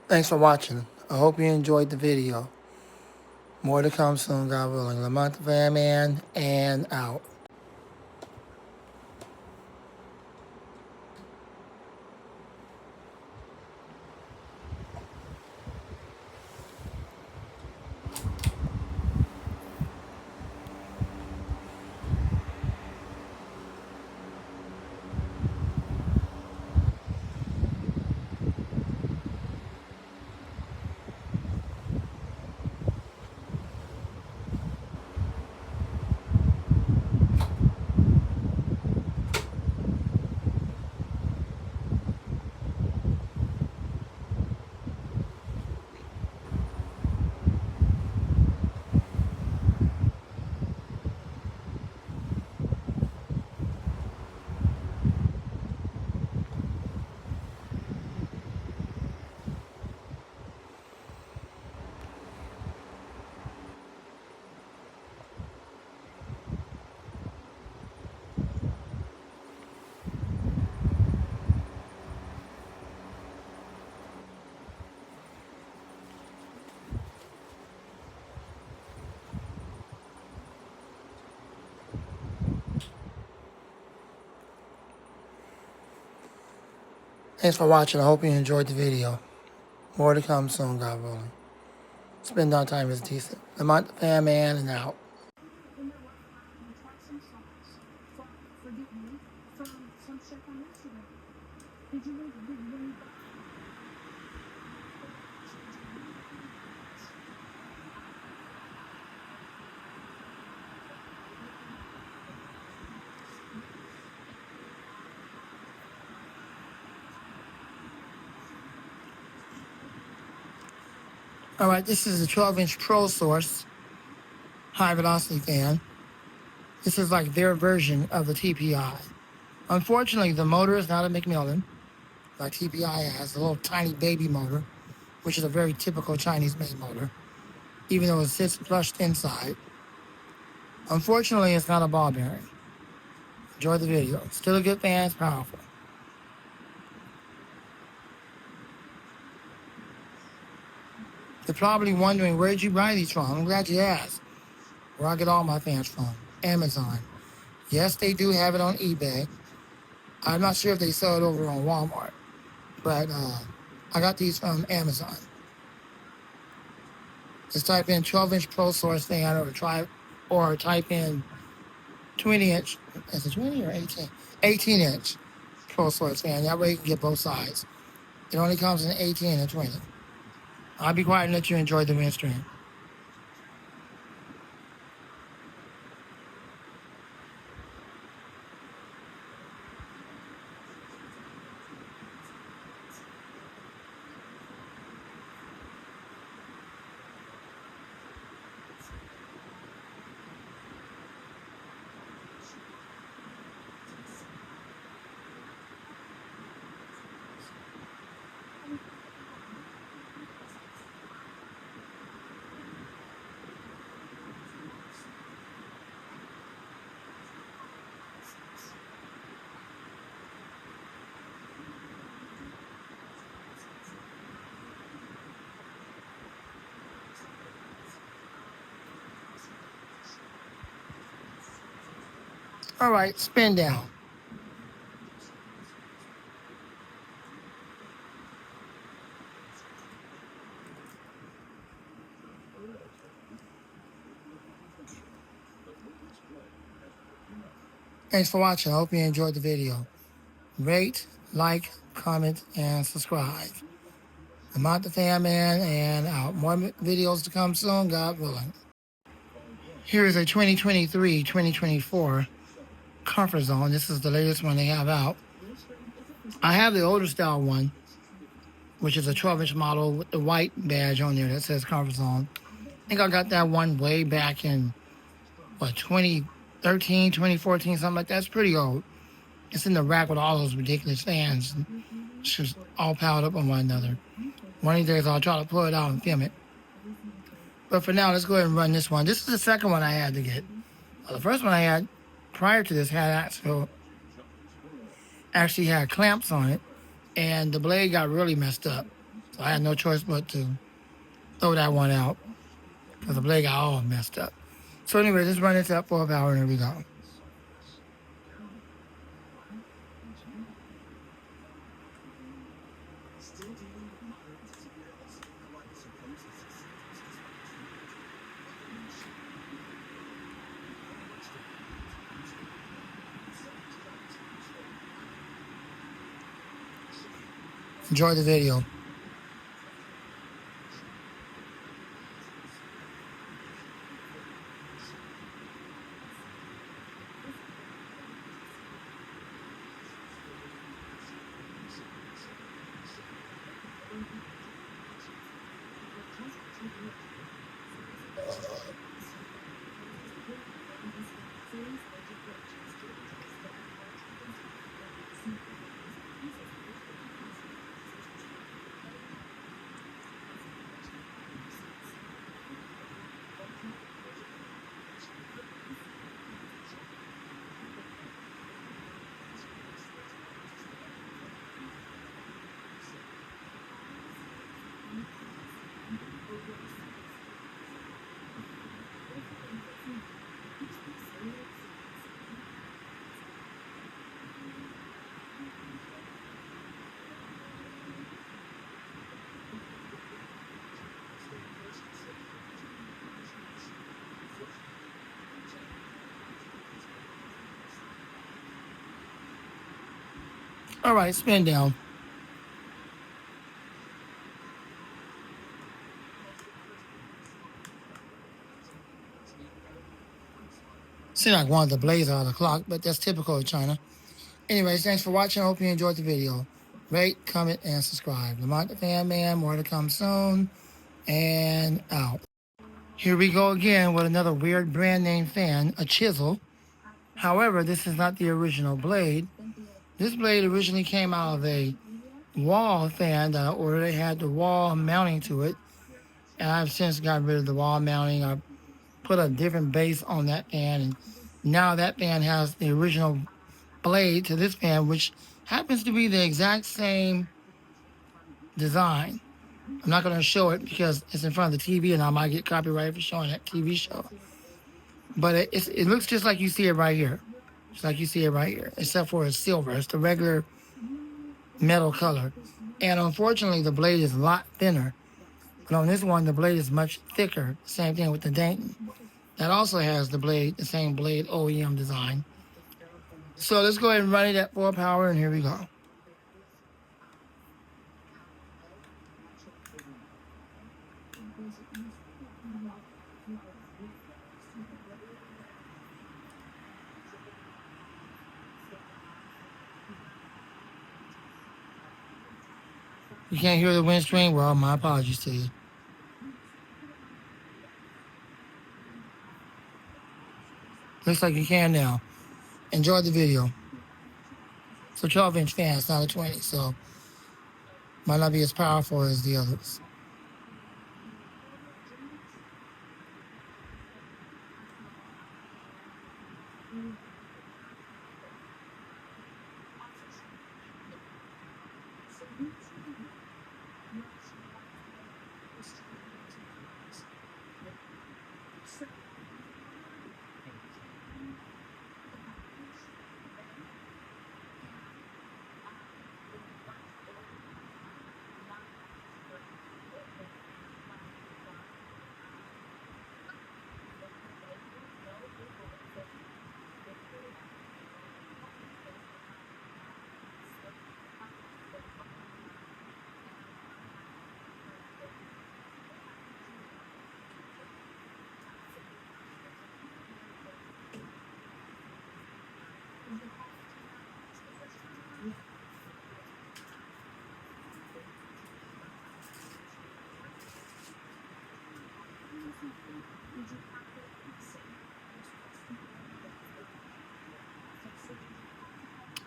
Thanks for watching. I hope you enjoyed the video. More to come soon, God willing. Lamont the Van Man and out. Thanks for watching. I hope you enjoyed the video. More to come soon, God willing. Spend on time is decent. Lamont the Van Man and out. Alright, this is a 12-inch Pro Source high velocity fan. This is like their version of the TPI. Unfortunately, the motor is not a McMillan, like TPI has, a little tiny baby motor, which is a very typical Chinese-made motor, even though it sits flushed inside. Unfortunately, it's not a ball bearing. Enjoy the video. Still a good fan, it's powerful. You're probably wondering, where'd you buy these from? I'm glad you asked. Where I get all my fans from. Amazon. Yes, they do have it on eBay. I'm not sure if they sell it over on Walmart, but I got these from Amazon. Just type in 12-inch Pro Source fan or type in 20-inch. Is it 20 or 18? 18-inch Pro Source fan. That way you can get both sides. It only comes in 18 and 20. I'll be quiet and let you enjoy the wind stream. All right, spin down. Thanks for watching. I hope you enjoyed the video. Rate, like, comment, and subscribe. I'm out the Fan Man and out. More videos to come soon, God willing. Here is a 2023-2024 Comfort Zone. This is the latest one they have out. I have the older style one, which is a 12-inch model with the white badge on there that says Comfort Zone. I think I got that one way back in, 2013, 2014, something like that. It's pretty old. It's in the rack with all those ridiculous fans. It's just all piled up on one another. One of these days I'll try to pull it out and film it. But for now, let's go ahead and run this one. This is the second one I had to get. The first one I had prior to this had actually had clamps on it, and the blade got really messed up. So I had no choice but to throw that one out because the blade got all messed up. So anyway, let's run into that 4-hour and here we go. Enjoy the video. All right, spin down. Seems like one of the blades out of the clock, but that's typical of China. Anyways, thanks for watching. I hope you enjoyed the video. Rate, comment, and subscribe. Lamont the Fan Man, more to come soon, and out. Here we go again with another weird brand name fan, a chisel. However, this is not the original blade. This blade originally came out of a wall fan that I ordered. It had the wall mounting to it, and I've since got rid of the wall mounting. I put a different base on that fan, and now that fan has the original blade to this fan, which happens to be the exact same design. I'm not going to show it because it's in front of the TV and I might get copyrighted for showing that TV show. But it looks just like you see it right here. Just like you see it right here, except for it's silver. It's the regular metal color. And unfortunately, the blade is a lot thinner. But on this one, the blade is much thicker. Same thing with the Dayton. That also has the blade, the same blade OEM design. So let's go ahead and run it at 4 power, and here we go. You can't hear the windscreen? Well, my apologies to you. Looks like you can now. Enjoy the video. It's a 12-inch fan, it's not a 20, so might not be as powerful as the others.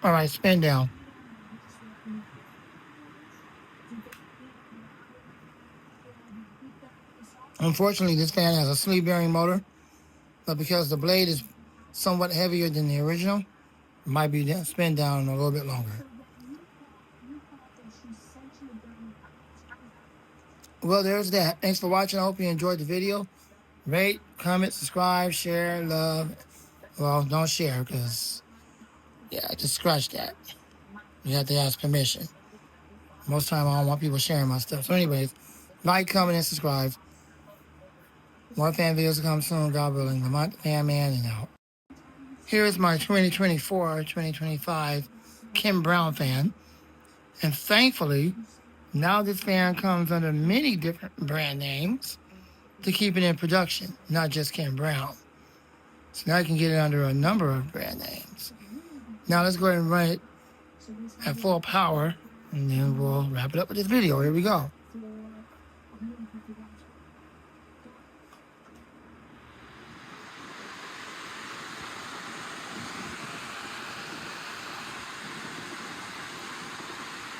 All right, spin down. Unfortunately, this fan has a sleeve bearing motor, but because the blade is somewhat heavier than the original, it might be spin down a little bit longer. Well, there's that. Thanks for watching. I hope you enjoyed the video. Rate, comment, subscribe, share, love. Well, don't share because, yeah, just scratch that. You have to ask permission. Most time I don't want people sharing my stuff. So anyways, like, comment, and subscribe. More fan videos to come soon, God willing. Lamont the Fan Man and out. Here is my 2024-2025 Kim Brown fan. And thankfully, now this fan comes under many different brand names to keep it in production, not just Kim Brown. So now I can get it under a number of brand names. Now let's go ahead and run it at full power, and then we'll wrap it up with this video. Here we go.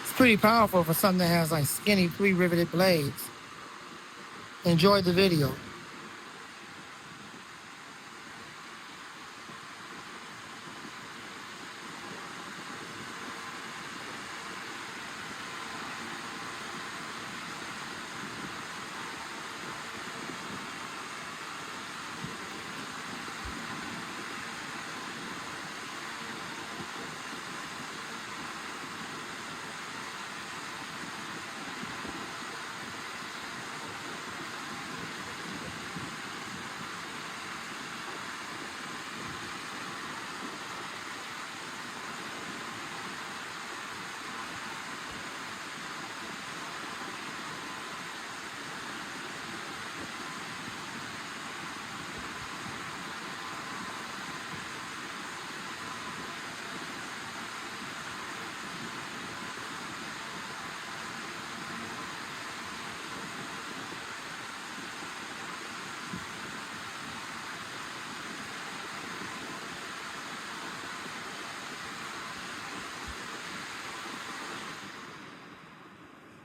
It's pretty powerful for something that has like skinny 3-riveted blades. Enjoy the video.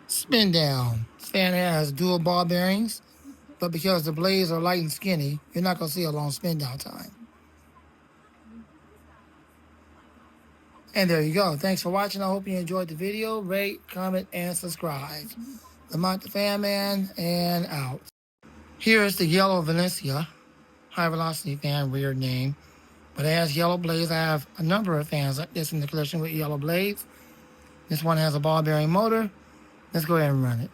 Spin down. This fan has dual ball bearings, but because the blades are light and skinny, you're not going to see a long spin down time. And there you go. Thanks for watching. I hope you enjoyed the video. Rate, comment, and subscribe. Lamont the Fan Man, and out. Here's the yellow Valencia high velocity fan, weird name. But it has yellow blades. I have a number of fans like this in the collection with yellow blades. This one has a ball bearing motor. Let's go ahead and run it.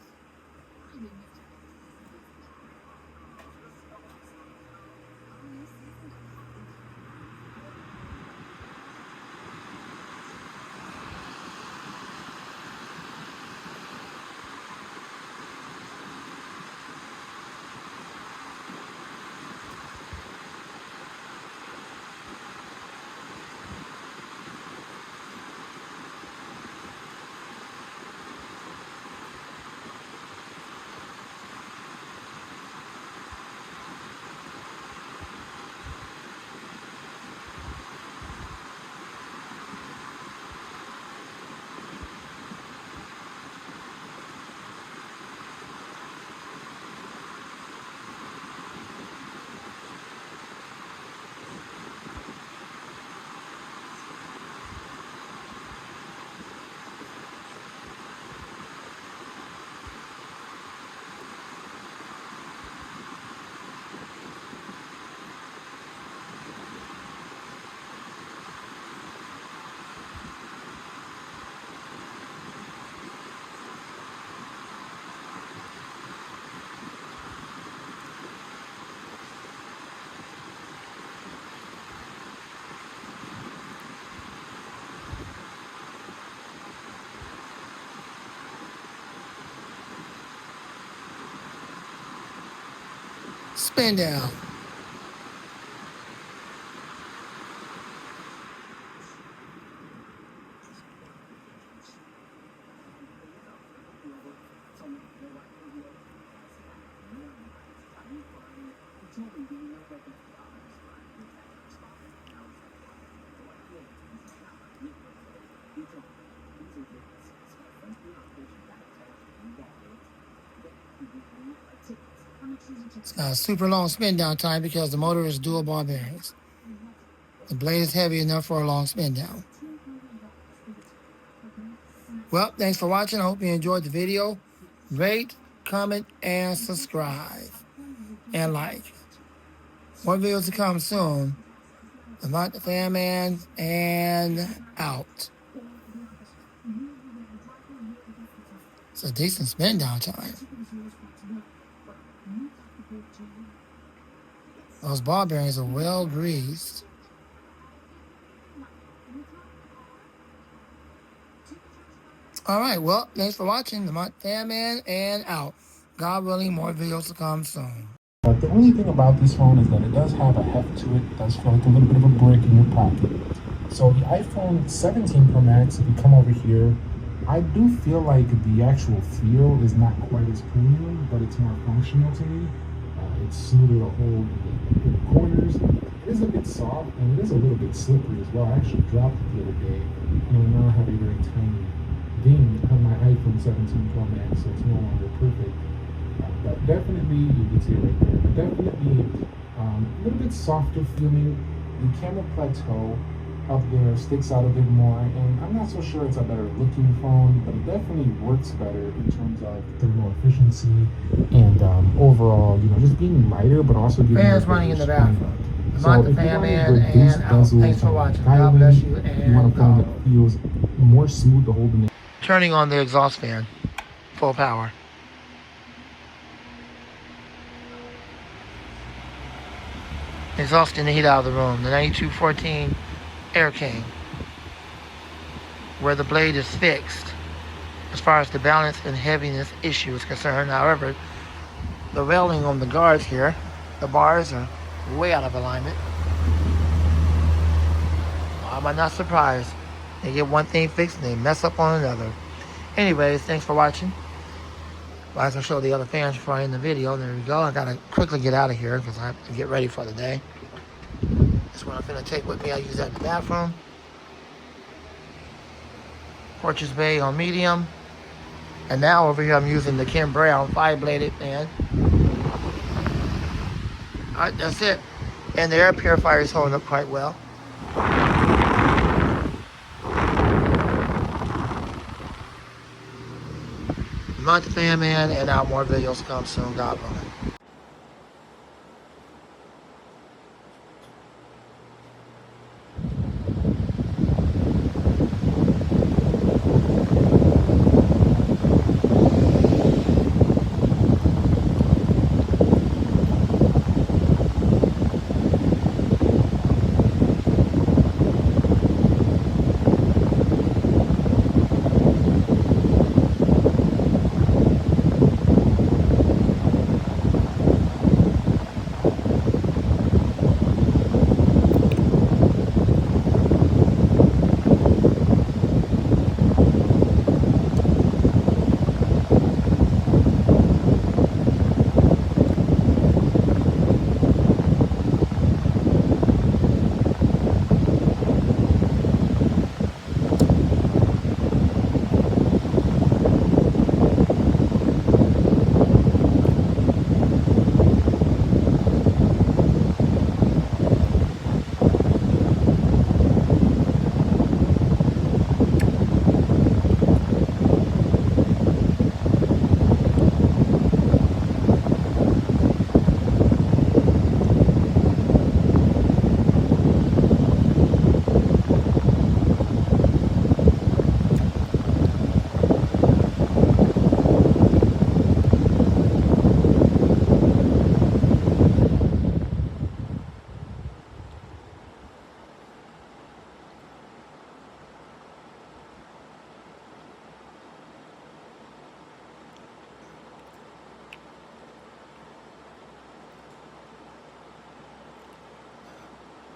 Spin down. It's got a super long spin down time because the motor is dual ball bearings. The blade is heavy enough for a long spin down. Well, thanks for watching. I hope you enjoyed the video. Rate, comment, and subscribe. And like. More videos to come soon. Lamont the Fan Man and out. It's a decent spin down time. Those ball bearings are well greased. All right, well, thanks for watching. Lamont the Fan Man and out. God willing, more videos to come soon. But the only thing about this phone is that it does have a heft to it. It does feel like a little bit of a brick in your pocket. So the iPhone 17 Pro Max, if you come over here, I do feel like the actual feel is not quite as premium, but it's more functional to me. It's smoother to hold in the corners. It is a bit soft, and it is a little bit slippery as well. I actually dropped it the other day, and I now have a very tiny ding on my iPhone 17 Pro Max, so it's no longer perfect. But definitely, you can see it right there, but definitely a little bit softer feeling. The camera plateau up there sticks out a bit more, and I'm not so sure it's a better looking phone, but it definitely works better in terms of thermal efficiency and overall, just being lighter, but also giving Fans running in the bathroom. So if you want to reduce bezels, thanks for watching. styling, God bless you, and you want a phone that feels more smooth to hold in the... Turning on the exhaust fan, full power. Exhausting the heat out of the room. The 9214 Air King, where the blade is fixed as far as the balance and heaviness issue is concerned. However, the railing on the guards here, the bars are way out of alignment. Why am I not surprised? They get one thing fixed and they mess up on another. Anyways, thanks for watching. Well, as I show the other fans before I end the video, there we go. I gotta quickly get out of here because I have to get ready for the day. This one I'm gonna take with me. I use that in the bathroom. Porches Bay on medium. And now over here I'm using the Ken Brown 5-bladed fan. Alright, that's it. And the air purifier is holding up quite well. Lamont the Fan Man and out. More videos come soon. God willing.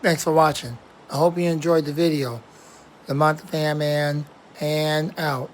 Thanks for watching. I hope you enjoyed the video. Lamont the Fan Man and out.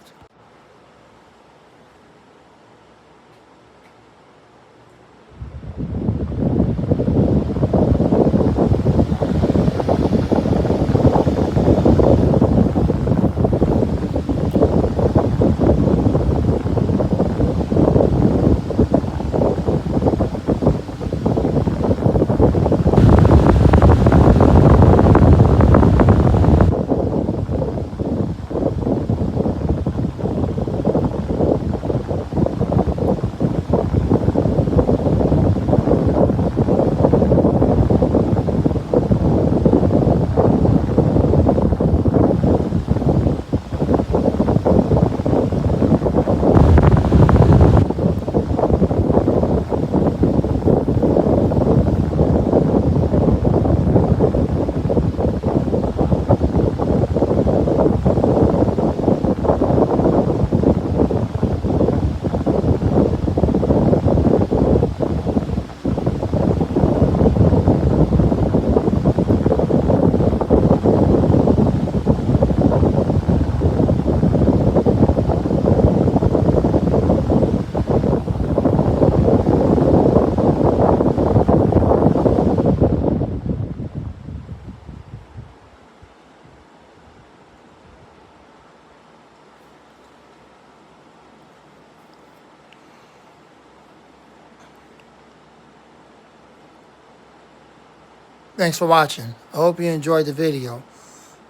Thanks for watching. I hope you enjoyed the video.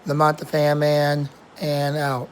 Lamont the Fan Man, and out.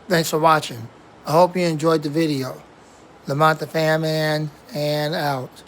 Thanks for watching. I hope you enjoyed the video. Lamont the Fan Man, and out.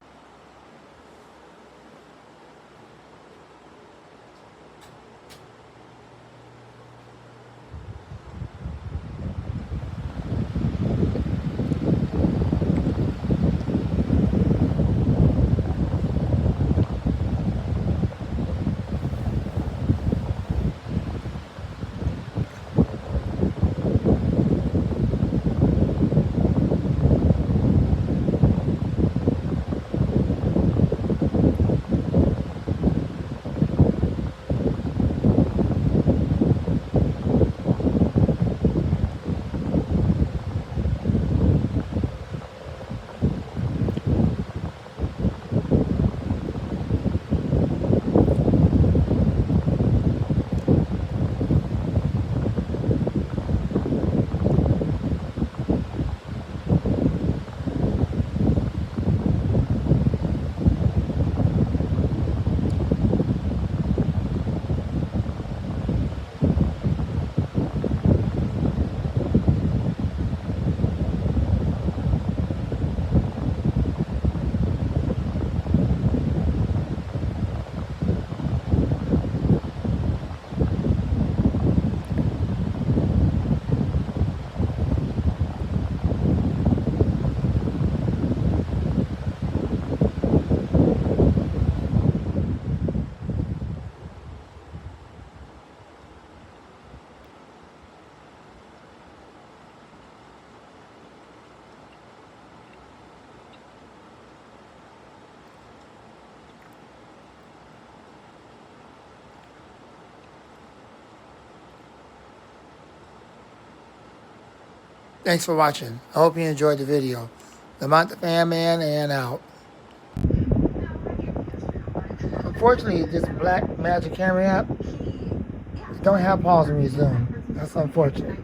Thanks for watching. I hope you enjoyed the video. Lamont the Fan Man, and out. Unfortunately, this Black Magic Camera app don't have pause and resume. That's unfortunate.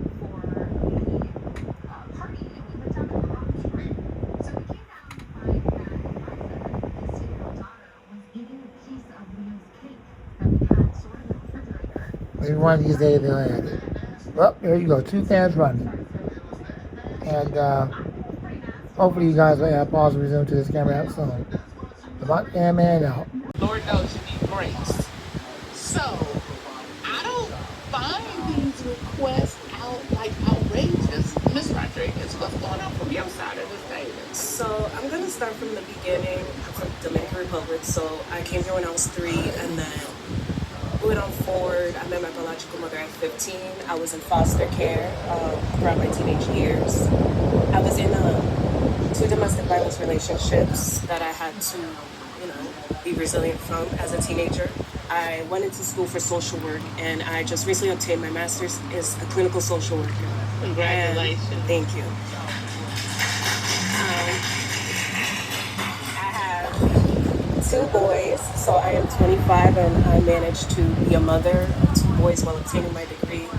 Maybe one of these days they'll add it. Well, there you go. 2 fans running. And hopefully you guys will add pause and resume to this camera app soon. About Fan Man out. Lord knows you need grace. So, I don't find these requests like outrageous. Miss Rodriguez, what's going on from your side of the table? So I'm gonna start from the beginning. I'm from Dominican Republic, so I came here when I was 3, and then moving on forward, I met my biological mother at 15. I was in foster care throughout my teenage years. I was in 2 domestic violence relationships that I had to, be resilient from as a teenager. I went into school for social work, and I just recently obtained my master's as a clinical social worker. Congratulations. And thank you. I have 2 boys, so I am 25, and I managed to be a mother of 2 boys while obtaining my degree,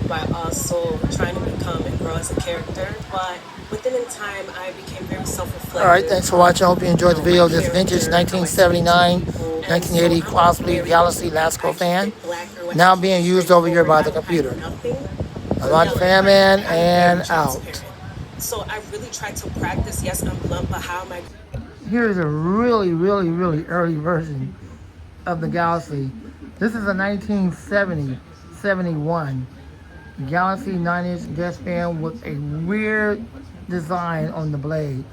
by also trying to become and grow as a character. But within time, I became very self-reflective. All right, thanks for watching. I hope you enjoyed the video. This vintage 1979, 1980 Crosby Galaxy Lasco fan, now being used over here by the computer. I'm on Fan Man and out. So I really tried to practice. Yes, I'm blunt, but how am I? Here's a really, really, really early version of the Galaxy. This is a 1970, 71 Galaxy 9-inch desk fan with a weird design on the blade.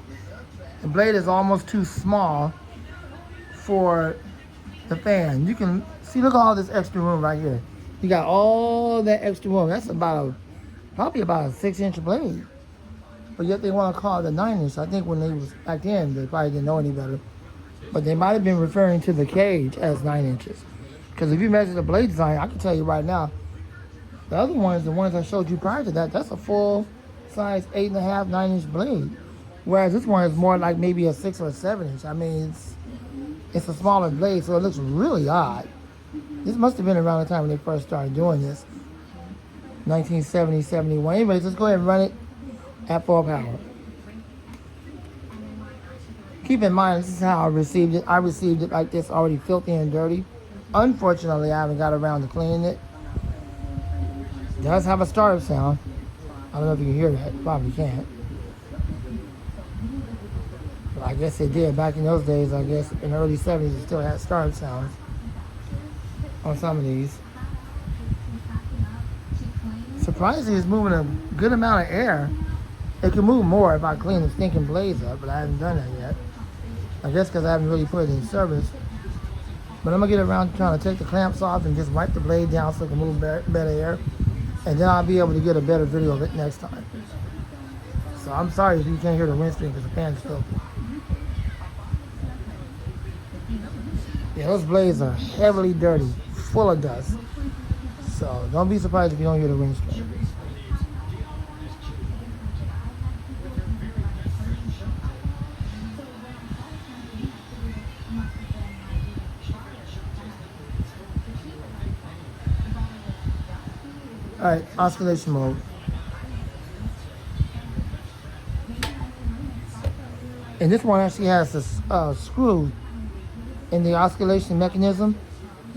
The blade is almost too small for the fan. You can see, look at all this extra room right here. You got all that extra room. That's probably about a 6-inch blade. But yet they want to call it a 9-inch. I think when they was back then, they probably didn't know any better. But they might have been referring to the cage as 9 inches. Because if you measure the blade design, I can tell you right now, the other ones, the ones I showed you prior to that, that's a full size 8.5, 9-inch blade. Whereas this one is more like maybe a 6 or a 7-inch. I mean, it's a smaller blade, so it looks really odd. This must have been around the time when they first started doing this. 1970, 71. Anyways, let's go ahead and run it at full power. Keep in mind, this is how I received it. I received it like this, already filthy and dirty. Unfortunately, I haven't got around to cleaning it. It does have a startup sound. I don't know if you can hear that. Probably can't. But I guess it did. Back in those days, I guess in the early 70s, it still had startup sounds on some of these. Surprisingly, it's moving a good amount of air. It can move more if I clean the stinking blades up, but I haven't done that yet. I guess because I haven't really put it in service. But I'm going to get around to trying to take the clamps off and just wipe the blade down so it can move better air. And then I'll be able to get a better video of it next time. So I'm sorry if you can't hear the windscreen because the fan's filthy. Yeah, those blades are heavily dirty, full of dust. So don't be surprised if you don't hear the windscreen. All right, oscillation mode. And this one actually has a screw in the oscillation mechanism.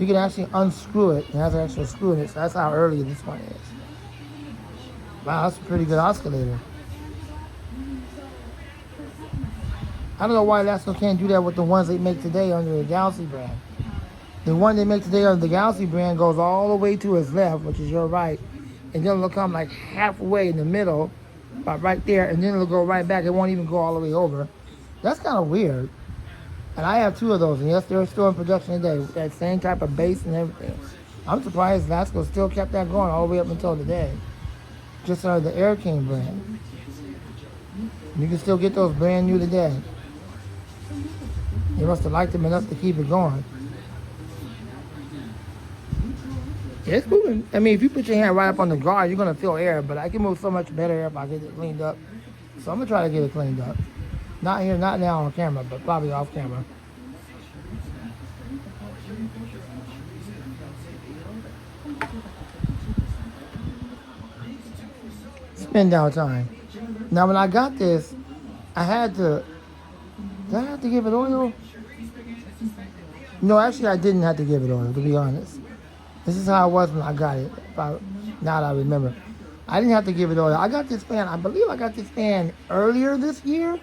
You can actually unscrew it. It has an actual screw in it, so that's how early this one is. Wow, that's a pretty good oscillator. I don't know why Lasco can't do that with the ones they make today under the Galaxy brand. The one they make today under the Galaxy brand goes all the way to its left, which is your right, and then it'll come like halfway in the middle, about right there, and then it'll go right back. It won't even go all the way over. That's kind of weird. And I have 2 of those, and yes, they're still in production today with that same type of bass and everything. I'm surprised Lasco still kept that going all the way up until today. Just under the Air King brand. You can still get those brand new today. They must have liked them enough to keep it going. Yeah, it's moving. I mean, if you put your hand right up on the guard, you're going to feel air, but I can move so much better if I get it cleaned up. So I'm going to try to get it cleaned up. Not here, not now on camera, but probably off camera. Spin down time. Now, when I got this, I had to... Did I have to give it oil? No, actually, I didn't have to give it oil, to be honest. This is how it was when I got it. Now that I remember. I didn't have to give it oil. I got this fan, I believe I got this fan earlier this year,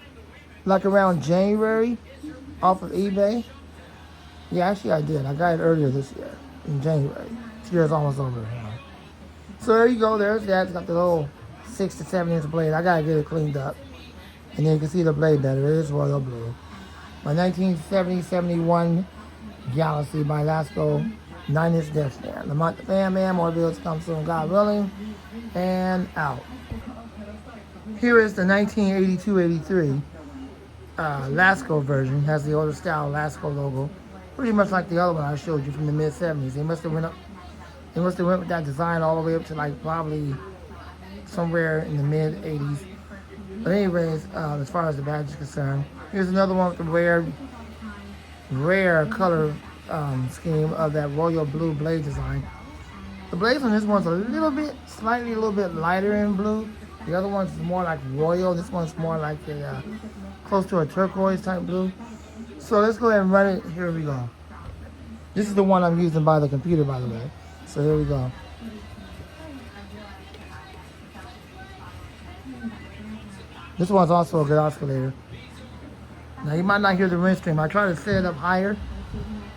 like around January, off of eBay. Yeah, actually I did. I got it earlier this year, in January. This year's almost over now. So there you go, there's that. It's got the little 6 to 7 inch blade. I gotta get it cleaned up. And then you can see the blade better. It is royal blue. My 1970-71 Galaxy by Lasco 9-inch desk fan. Lamont the Fan Man, more videos come soon, God willing. And out. Here is the 1982-83 Lasco version. Has the older style Lasco logo. Pretty much like the other one I showed you from the mid-70s. They must have went with that design all the way up to like probably somewhere in the mid-80s. But anyways, as far as the badge is concerned, here's another one with the rare color scheme of that royal blue blade design. The blades on this one's a little bit lighter in blue. The other one's more like royal. This one's more like a close to a turquoise type blue. So let's go ahead and run it. Here we go. This is the one I'm using by the computer, by the way. So here we go. This one's also a good oscillator. Now you might not hear the rinse stream. I try to set it up higher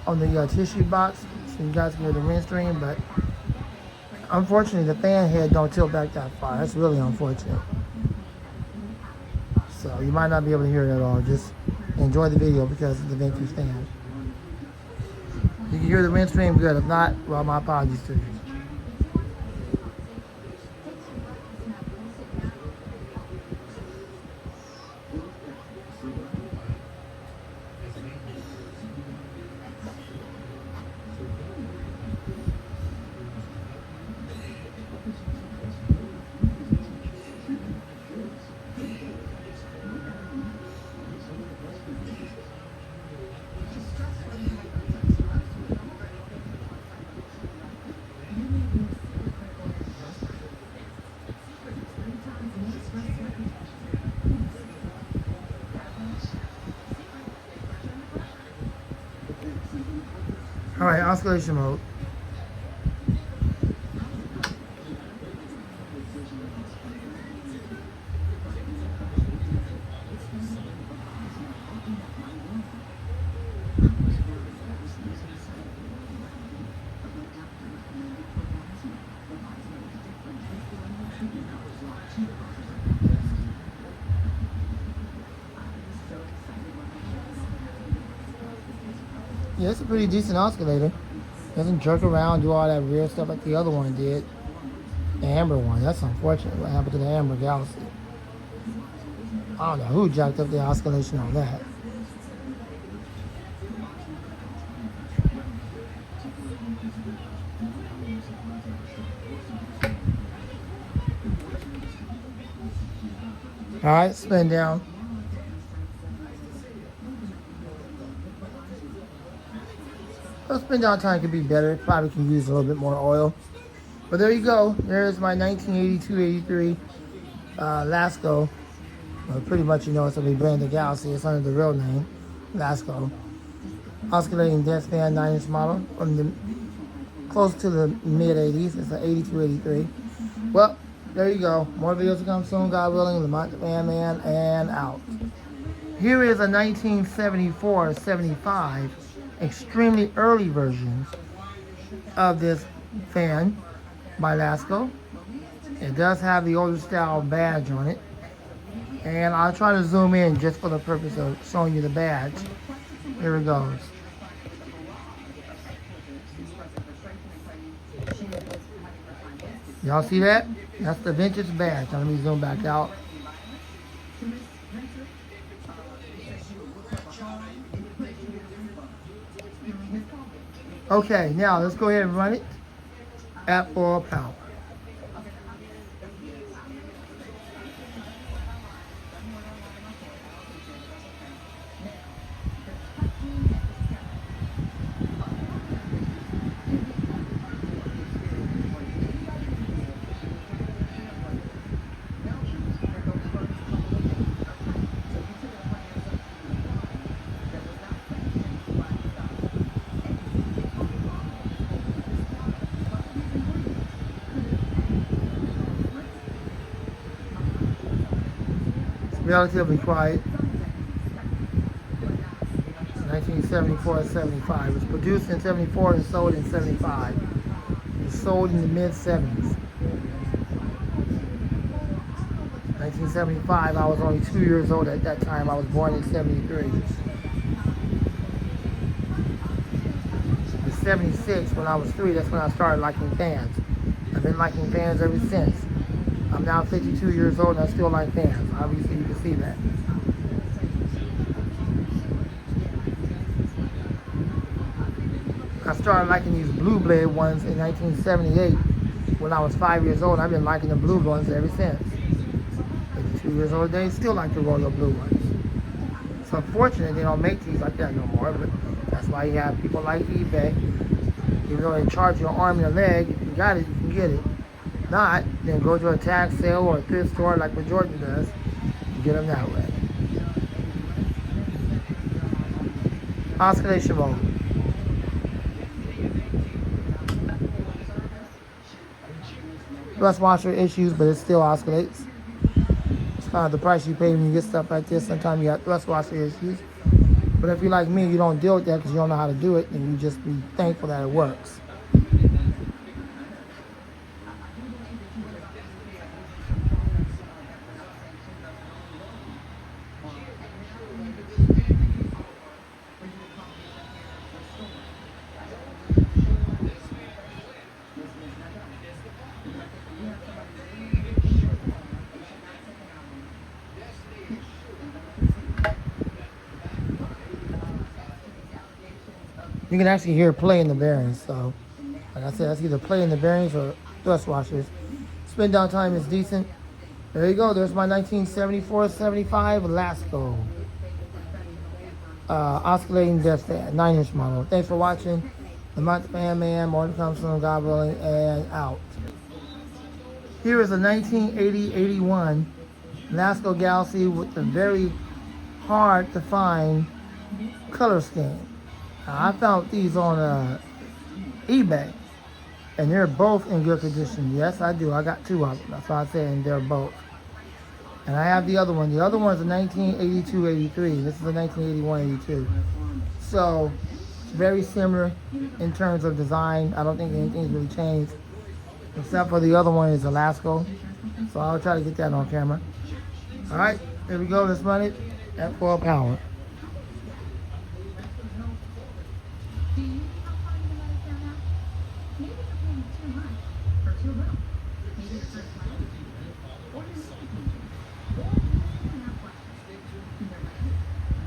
on the tissue box so you guys can hear the rinse stream, but unfortunately the fan head don't tilt back that far. That's really unfortunate. So you might not be able to hear it at all. Just enjoy the video because of the vintage fan. You can hear the rinse stream good. If not, well, my apologies to you. Alright, oscillation mode. Yeah, it's a pretty decent oscillator. Doesn't jerk around, do all that weird stuff like the other one did. The Amber one. That's unfortunate what happened to the Amber Galaxy. I don't know who jacked up the oscillation on that. Alright, spin down. The spin down time could be better. Probably can use a little bit more oil. But there you go. There's my 1982-83 Lasco. Well, pretty much you know it's a rebranded Galaxy. It's under the real name, Lasco. Oscillating desk fan 9-inch model from the close to the mid-80s. It's an 82-83. Well, there you go. More videos to come soon, God willing. Lamont the Fan Man, and out. Here is a 1974-75 extremely early version of this fan by Lasco. It does have the older style badge on it. And I'll try to zoom in just for the purpose of showing you the badge. Here it goes. Y'all see that? That's the vintage badge. Now let me zoom back out. Okay, now let's go ahead and run it at full power. relatively quiet. 1974-75. It was produced in 74 and sold in 75. It was sold in the mid-70s. 1975, I was only 2 years old at that time. I was born in 73. In 76, when I was 3, that's when I started liking fans. I've been liking fans ever since. I'm now 52 years old and I still like fans. Obviously, you can see that. I started liking these blue blade ones in 1978 when I was 5 years old. I've been liking the blue ones ever since. 52 years old, they still like the royal blue ones. It's unfortunate they don't make these like that no more, but that's why you have people like eBay. Even though they charge your arm and a leg, if you got it, you can get it. Not, then go to a tag sale or a thrift store like what Jordan does and get them that way. Oscillation mode. Thrust washer issues, but it still oscillates. It's kind of the price you pay when you get stuff like this. Sometimes you got thrust washer issues. But if you're like me, you don't deal with that because you don't know how to do it, and you just be thankful that it works. You can actually hear play in the bearings. So, like I said, that's either play in the bearings or thrust washers. Spin down time is decent. There you go. There's my 1974-75 Lasco oscillating death fan, 9-inch model. Thanks for watching. The Montage Fan Man, more to come soon, God willing, and out. Here is a 1980-81 Lasco Galaxy with a very hard to find color scheme. I found these on eBay, and they're both in good condition. Yes, I do. I got 2 of them. That's why I said they're both. And I have the other one. The other one's a 1982-83. This is a 1981-82. So, it's very similar in terms of design. I don't think anything's really changed, except for the other one is a Lasco. So I'll try to get that on camera. All right, there we go. Let's run it at full power.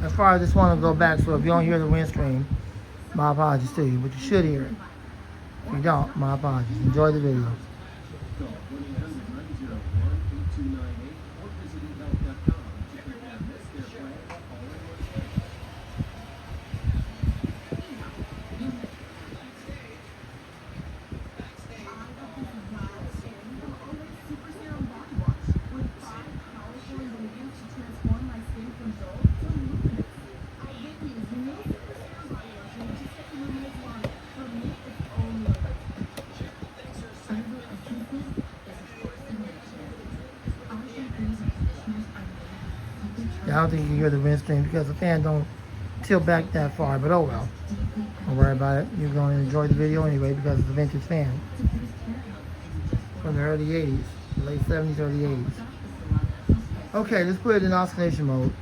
As far as this one will go back, so if you don't hear the Windstream, my apologies to you, but you should hear it. If you don't, my apologies. Enjoy the video. Yeah, I don't think you can hear the Windstream because the fan don't tilt back that far, but oh well. Don't worry about it. You're going to enjoy the video anyway because it's a vintage fan. From the early 80s, late 70s, early 80s. Okay, let's put it in oscillation mode.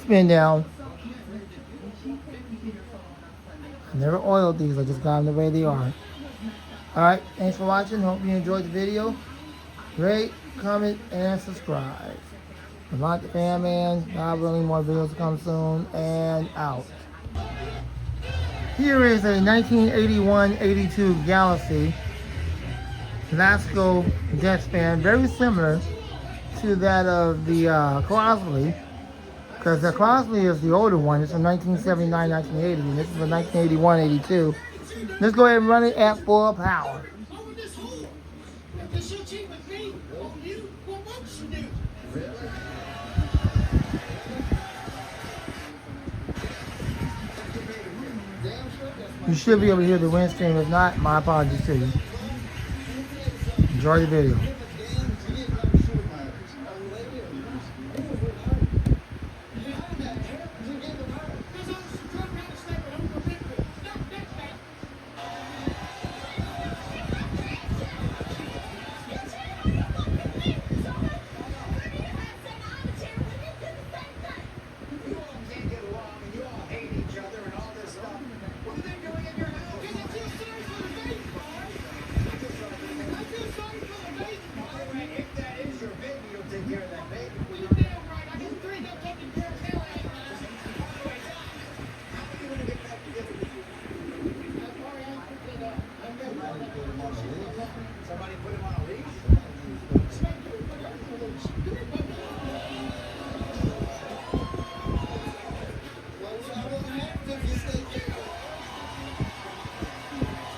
Spin down. I never oiled these, I just got them the way they are. Alright, thanks for watching. Hope you enjoyed the video. Rate, comment, and subscribe. I'm not the Fan Man. God willing, more videos to come soon. And out. Here is a 1981-82 Galaxy Lasco deathspan, very similar to that of the Crosley, because the Crosley is the older one. It's from 1979-1980, and this is a 1981-82. Let's go ahead and run it at full power. You should be able to hear the wind stream. If not, my apologies to you. Enjoy the video.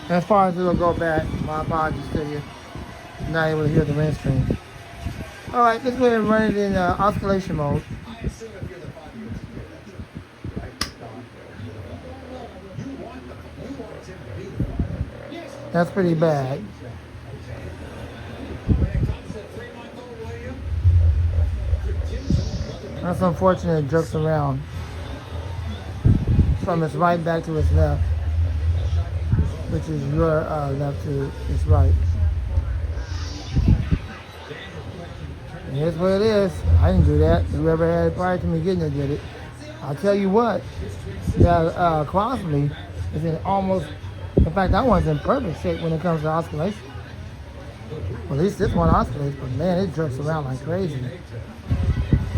As far as it'll go back, my apologies to you. Not able to hear the wind stream. Alright, let's go ahead and run it in oscillation mode. That's pretty bad. That's unfortunate, it jerks around. From its right back to its left, which is your left to its right. And here's what it is. I didn't do that. Whoever had it prior to me getting it did it. I'll tell you what, that Crosby is in almost, in fact, that one's in perfect shape when it comes to oscillation. Well, at least this one oscillates, but man, it jerks around like crazy.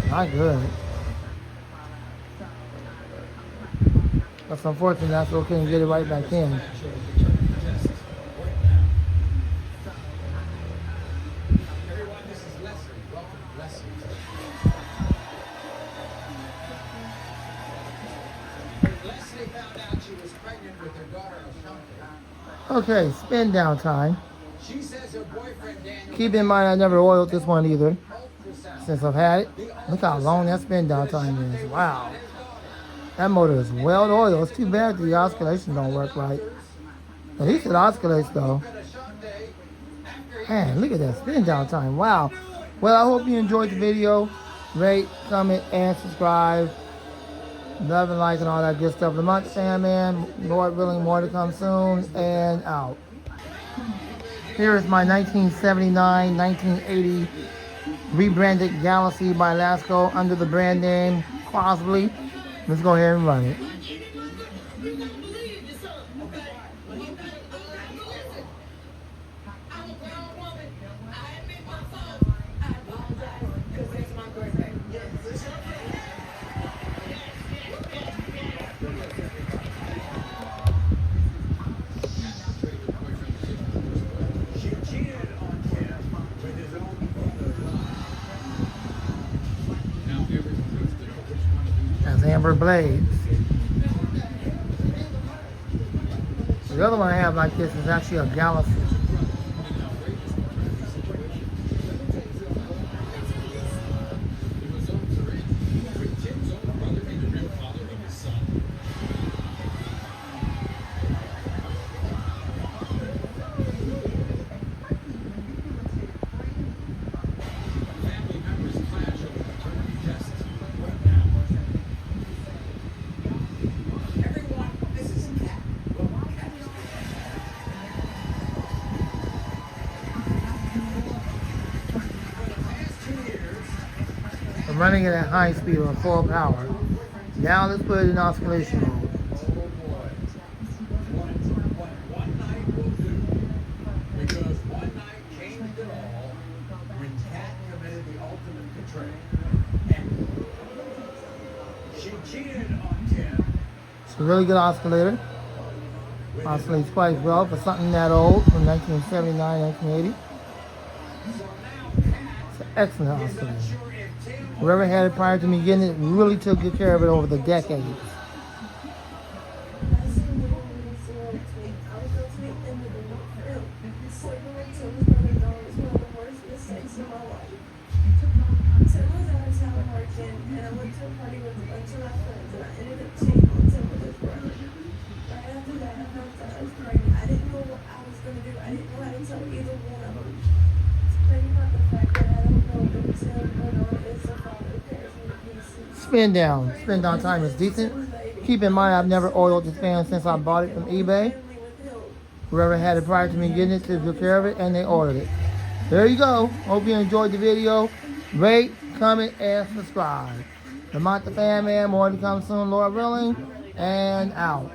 Not good. That's unfortunate. That's okay and get it right back in. Okay, spin down time. Keep in mind I never oiled this one either since I've had it. Look how long that spin down time is. Wow. That motor is well oiled. It's too bad the oscillation don't work right. At least it oscillates though. Man, look at that spin down time. Wow. Well, I hope you enjoyed the video. Rate, comment, and subscribe. Love and like and all that good stuff. The Montage Fan, Lord willing, more to come soon. And out. Here is my 1979-1980 rebranded Galaxy by Lasco under the brand name Crosby. Let's go ahead and run it. That's Amber Blades. The other one I have like this is actually a Galaxy. I'm running it at high speed on full power. Now let's put it in oscillation mode. It's a really good oscillator. Honestly, it's priced well for something that old from 1979, 1980. It's an excellent hospital. Whoever had it prior to me getting it really took good care of it over the decades. Spin down time is decent. Keep in mind, I've never oiled this fan since I bought it from eBay. Whoever had it prior to me getting it took good care of it, and they ordered it. There you go. Hope you enjoyed the video. Rate, comment, and subscribe. Lamont the Fan Man, more to come soon, Lord willing, and out.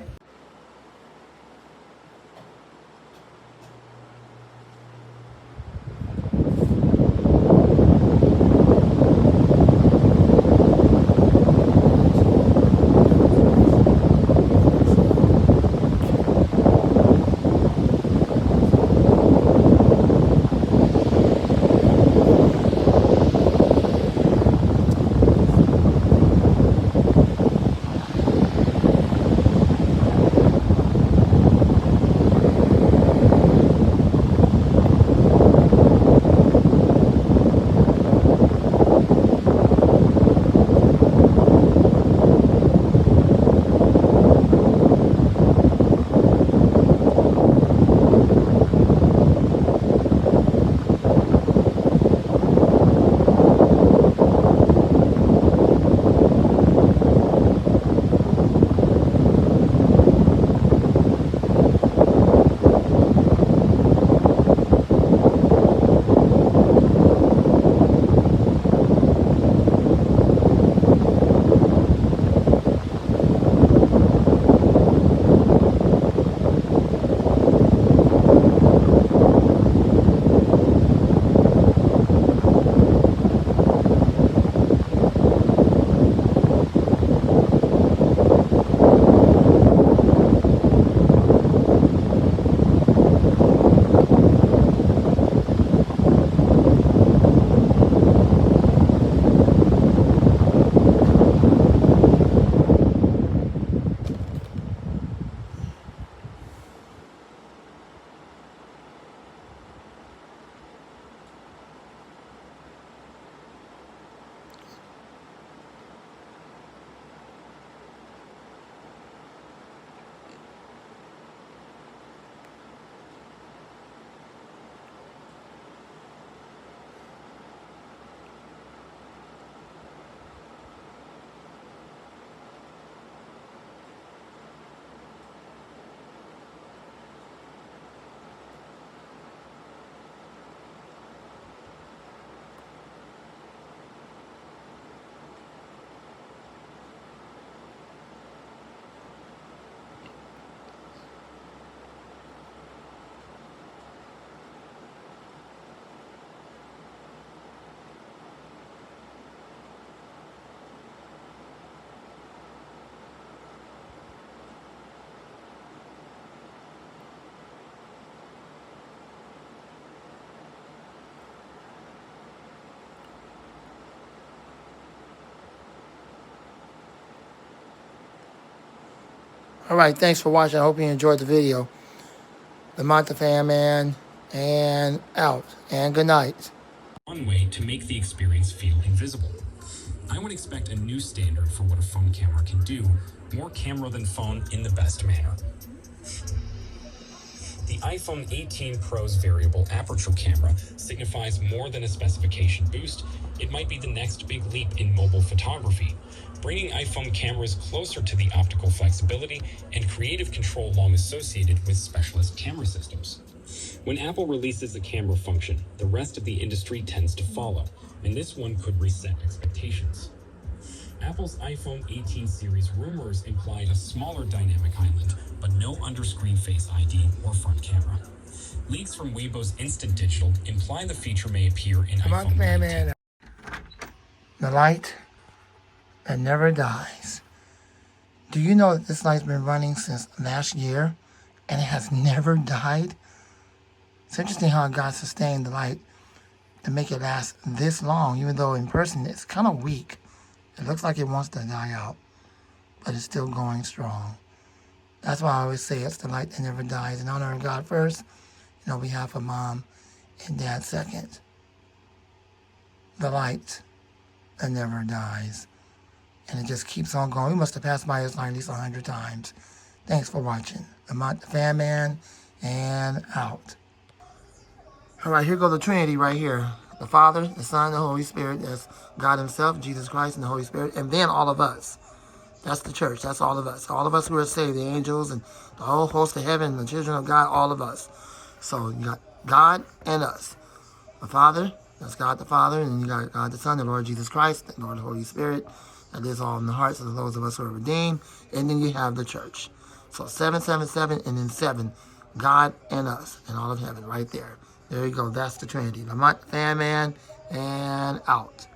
All right, thanks for watching. I hope you enjoyed the video. Lamont the Fan Man, and out. And good night. One way to make the experience feel invisible. I would expect a new standard for what a phone camera can do, more camera than phone in the best manner. The iPhone 18 Pro's variable aperture camera signifies more than a specification boost. It might be the next big leap in mobile photography, bringing iPhone cameras closer to the optical flexibility and creative control long associated with specialist camera systems. When Apple releases a camera function, the rest of the industry tends to follow, and this one could reset expectations. Apple's iPhone 18 series rumors implied a smaller dynamic island, but no under-screen Face ID or front camera. Leaks from Weibo's Instant Digital imply the feature may appear in Lamont the iPhone Fan 19. Man. The light that never dies. Do you know that this light's been running since last year? and it has never died. It's interesting how God sustained the light to make it last this long, even though in person it's kind of weak. It looks like it wants to die out, but it's still going strong. That's why I always say it's the light that never dies. In honor of God first, we have a mom and dad second. The light that never dies. And it just keeps on going. We must have passed by this line at least 100 times. Thanks for watching. I'm out the Fan Man, and out. All right, here goes the Trinity right here. The Father, the Son, the Holy Spirit. That's God himself, Jesus Christ, and the Holy Spirit. And then all of us. That's the church. That's all of us. All of us who are saved, the angels and the whole host of heaven, the children of God, all of us. So you got God and us. The Father, that's God the Father, and you got God the Son, the Lord Jesus Christ, the Lord the Holy Spirit. That is all in the hearts of those of us who are redeemed. And then you have the church. So 777 and then 7, God and us and all of heaven right there. There you go. That's the Trinity. Lamont, Fan Man, and out.